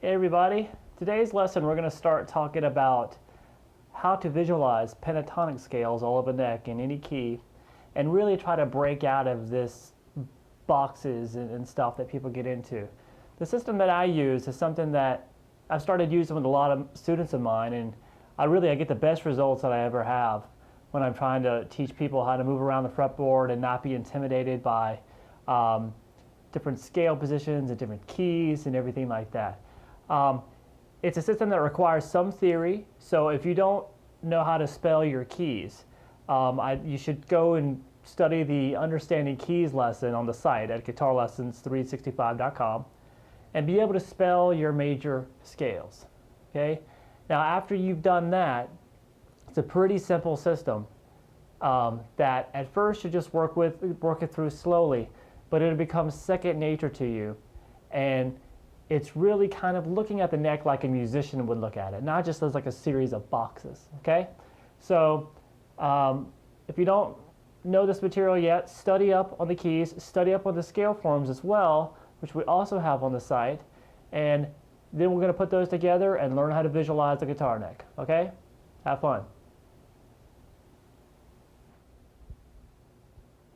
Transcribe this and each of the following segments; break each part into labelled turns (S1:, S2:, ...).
S1: Hey everybody, today's lesson we're going to start talking about how to visualize pentatonic scales all over the neck in any key and really try to break out of this boxes and stuff that people get into. The system that I use is something that I've started using with a lot of students of mine, and I get the best results that I ever have when I'm trying to teach people how to move around the fretboard and not be intimidated by different scale positions and different keys and everything like that. It's a system that requires some theory, so if you don't know how to spell your keys, you should go and study the Understanding Keys lesson on the site at guitarlessons365.com and be able to spell your major scales. Okay? Now after you've done that, it's a pretty simple system that at first you just work it through slowly, but it'll become second nature to you, and it's really kind of looking at the neck like a musician would look at it, not just as like a series of boxes. Okay, so if you don't know this material yet, study up on the keys, study up on the scale forms as well, which we also have on the site, and then we're going to put those together and learn how to visualize the guitar neck. Okay, have fun.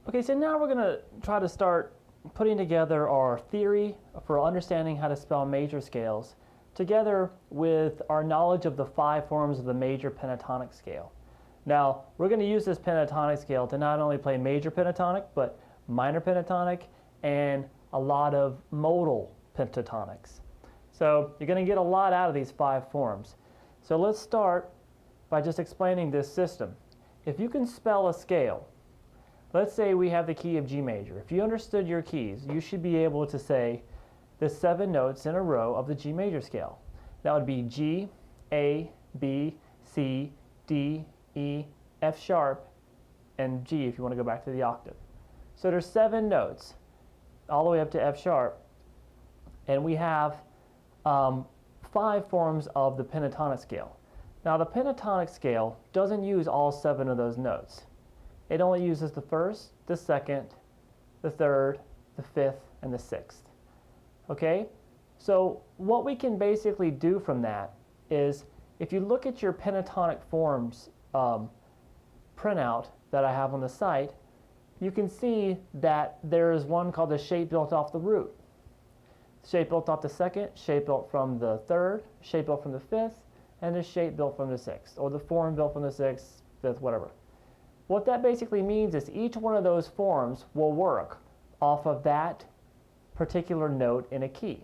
S1: Okay, so now we're going to try to start putting together our theory for understanding how to spell major scales together with our knowledge of the 5 forms of the major pentatonic scale. Now, we're going to use this pentatonic scale to not only play major pentatonic, but minor pentatonic and a lot of modal pentatonics. So you're going to get a lot out of these 5 forms. So let's start by just explaining this system. If you can spell a scale, let's say we have the key of G major. If you understood your keys, you should be able to say the 7 notes in a row of the G major scale. That would be G, A, B, C, D, E, F sharp, and G if you want to go back to the octave. So there's 7 notes all the way up to F sharp, and we have 5 forms of the pentatonic scale. Now the pentatonic scale doesn't use all 7 of those notes. It only uses the 1st, the 2nd, the 3rd, the 5th, and the 6th. Okay? So what we can basically do from that is, if you look at your pentatonic forms printout that I have on the site, you can see that there is one called the shape built off the root. Shape built off the 2nd, shape built from the 3rd, shape built from the 5th, and a shape built from the 6th, or the form built from the 6th, 5th, whatever. What that basically means is each one of those forms will work off of that particular note in a key.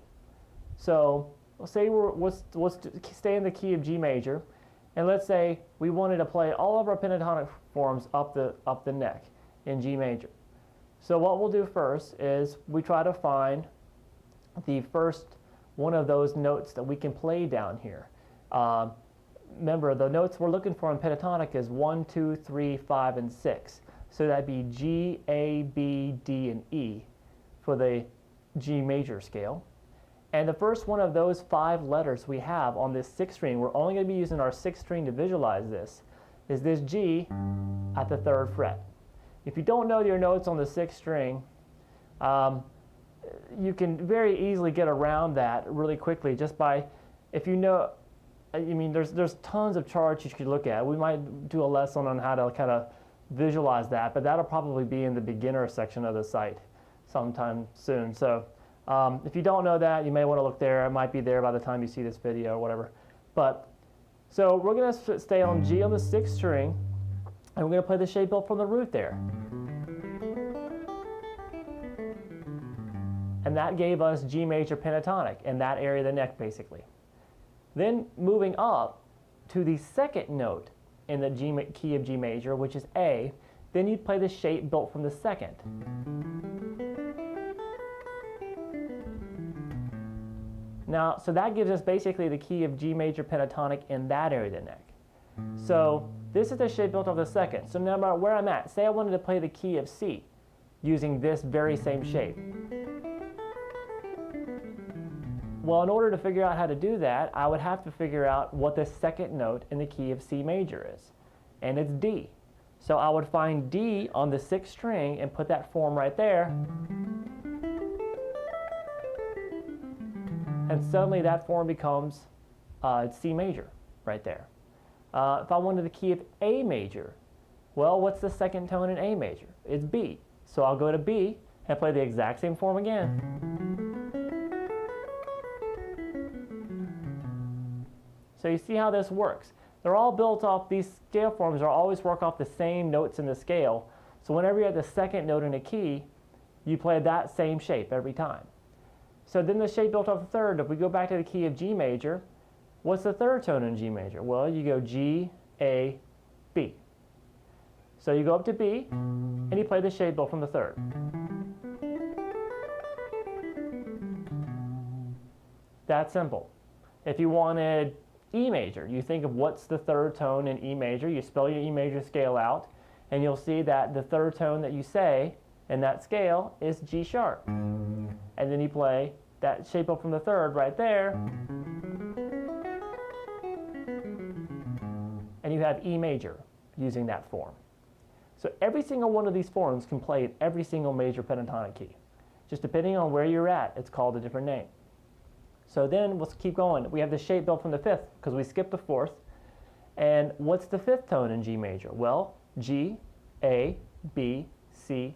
S1: So let's say let's stay in the key of G major, and let's say we wanted to play all of our pentatonic forms up the neck in G major. So what we'll do first is we try to find the first one of those notes that we can play down here. Remember, the notes we're looking for in pentatonic is 1, 2, 3, 5, and 6. So that'd be G, A, B, D, and E for the G major scale. And the first one of those 5 letters we have on this 6th string, we're only going to be using our 6th string to visualize this, is this G at the 3rd fret. If you don't know your notes on the 6th string, you can very easily get around that really quickly just by, if you know, I mean, there's tons of charts you could look at. We might do a lesson on how to kind of visualize that, but that'll probably be in the beginner section of the site sometime soon. So if you don't know that, you may want to look there. It might be there by the time you see this video or whatever. But so we're going to stay on G on the 6th string, and we're going to play the shape built from the root there. And that gave us G major pentatonic in that area of the neck, basically. Then moving up to the 2nd note in the key of G major, which is A, then you'd play the shape built from the 2nd. Now, so that gives us basically the key of G major pentatonic in that area of the neck. So this is the shape built off the 2nd. So no matter where I'm at, say I wanted to play the key of C using this very same shape. Well, in order to figure out how to do that, I would have to figure out what the 2nd note in the key of C major is, and it's D. So I would find D on the 6th string and put that form right there. and suddenly that form becomes C major right there. If I wanted the key of A major, well, what's the second tone in A major? It's B. So I'll go to B and play the exact same form again. So you see how this works. They're all built off, these scale forms are always work off the same notes in the scale. So whenever you're at the second note in a key, you play that same shape every time. So then the shape built off the third, if we go back to the key of G major, what's the third tone in G major? Well, you go G, A, B. So you go up to B, and you play the shape built from the third. That's simple. If you wanted E major, you think of what's the third tone in E major, you spell your E major scale out, and you'll see that the third tone that you say in that scale is G sharp. And then you play that shape up from the third right there, and you have E major using that form. So every single one of these forms can play in every single major pentatonic key. Just depending on where you're at, it's called a different name. So then let's keep going. We have the shape built from the fifth because we skipped the fourth. And what's the fifth tone in G major? Well, G, A, B, C,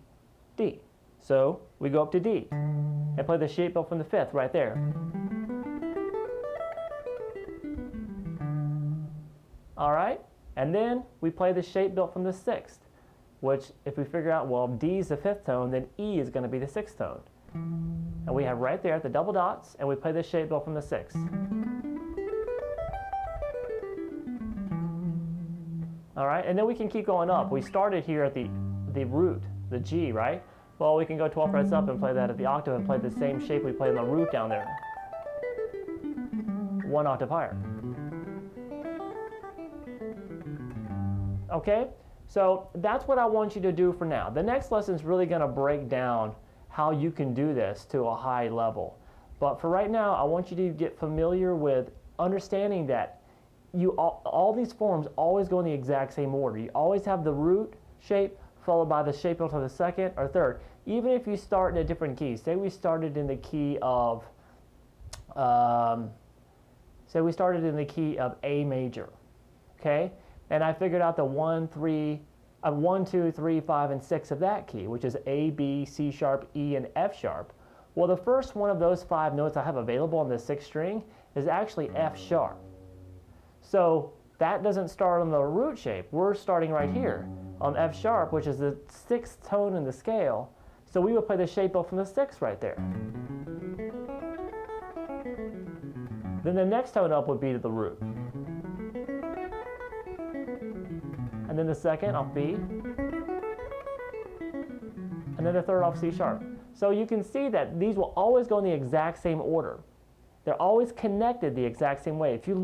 S1: D. So we go up to D and play the shape built from the fifth right there. All right, and then we play the shape built from the sixth, which if we figure out, well, D is the fifth tone, then E is going to be the sixth tone. And we have right there the double dots, and we play the shape built from the sixth. All right, and then we can keep going up. We started here at the root, the G, right? Well, we can go 12 frets up and play that at the octave and play the same shape we play in the root down there. One octave higher. Okay, so that's what I want you to do for now. The next lesson is really going to break down how you can do this to a high level. But for right now, I want you to get familiar with understanding that all these forms always go in the exact same order. You always have the root shape followed by the shape built of the second or third. Even if you start in a different key, say we started in the key of, A major, okay? And I figured out the 1, 2, 3, 5, and 6 of that key, which is A, B, C sharp, E, and F sharp. Well, the first one of those 5 notes I have available on the 6th string is actually F sharp. So that doesn't start on the root shape. We're starting right here on F sharp, which is the 6th tone in the scale. So we would play the shape built from the 6th right there. Then the next tone up would be to the root. And then the second off B. And then the third off C sharp. So you can see that these will always go in the exact same order. They're always connected the exact same way. If you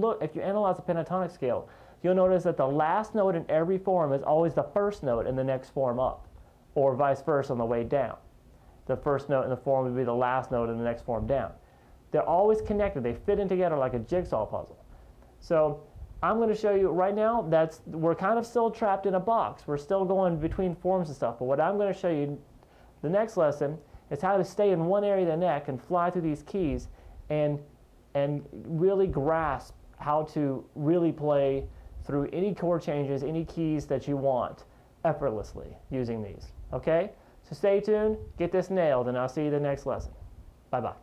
S1: analyze the pentatonic scale, you'll notice that the last note in every form is always the first note in the next form up, or vice versa on the way down. The first note in the form would be the last note in the next form down. They're always connected. They fit in together like a jigsaw puzzle. So I'm going to show you right now we're kind of still trapped in a box. We're still going between forms and stuff. But what I'm going to show you the next lesson is how to stay in one area of the neck and fly through these keys and really grasp how to really play through any chord changes, any keys that you want effortlessly using these. Okay? So stay tuned, get this nailed, and I'll see you the next lesson. Bye-bye.